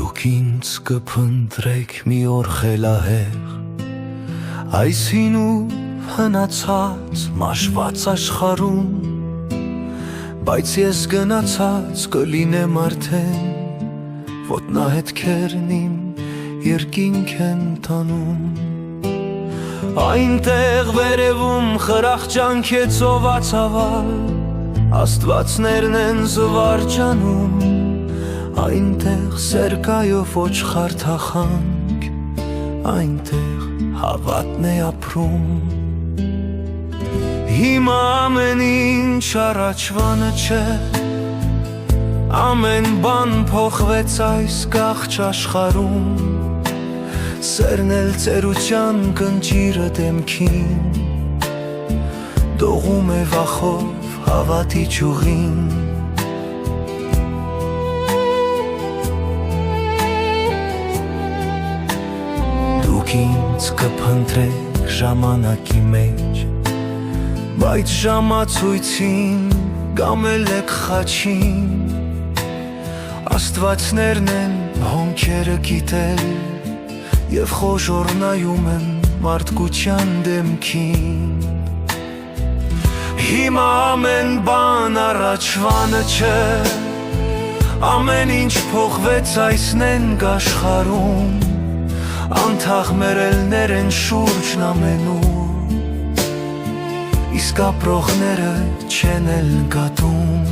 Դուք ինձ կփնտրեք մի օր խելահեղ այս հին ու հնացած մաշված աշխարհում, բայց ես գնացած կլինեմ արդեն, ոտնահետքերն իմ երկինք են տանում։ Այնտեղ վերևում խրախճանք է ծովածավալ, աստվածներն են զվարճանում, այնտեղ սերկայով ոչխար թախանք, այնտեղ հավատն է ապրում։ Հիմա ամեն ինչ առաջվանը չէ, ամեն բան փոխվեց այս գաղճ աշխարհում, սերն էլ ծերության կնճիրը դեմքին, դողում է վախով հավատի ճյուղին։ Դուք ինձ կփնտրեք ժամանակի մեջ, բայց ժամացույցին գամել եք խաչին, աստվածներն են հոնքերը գիտել և խոժոր նայում են մարդկության դեմքին։ Հիմա ամեն բան առաջվանը չէ, ամեն ինչ փոխվեց այս նենգ աշխարհում, անթաղ մեռելներ են շուրջն ամենուր, իսկ ապրողները չեն էլ նկատում։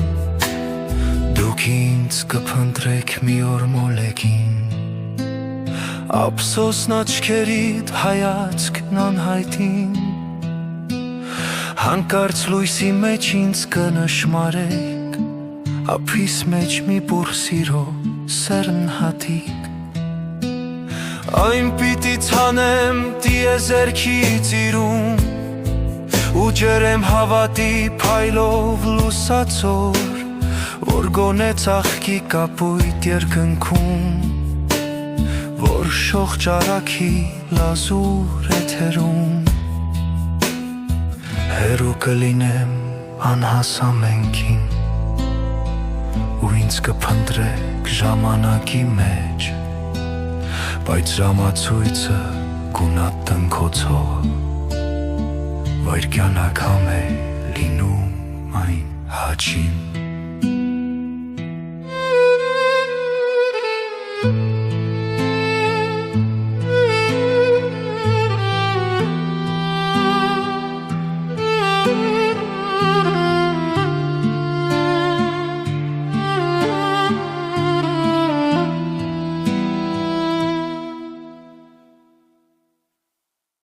Դուք ինձ կփնտրեք մի օր մոլեգին, ափսոսն աչքերիդ հայացքն անհայտին, հանկարծ լույսի մեջ ինձ կնշմարեք, ափիս մեջ մի բուռ սիրո սերն հատիկ, այն պիտի ցանեմ տիեզերքի ծիրում ու ջերեմ հավատի փայլով լուսացոր, որ գոնե ծաղկի կապույտ երկնքում, որ շող ճարակի լազուր էթերում, հեռու կլինեմ անհասամենքին ու ինձ կփնտրեք ժամանակի մեջ, բայց ժամացույցը գունատ տնքոցող վայրկյան անգամ է լինում այն հաչին։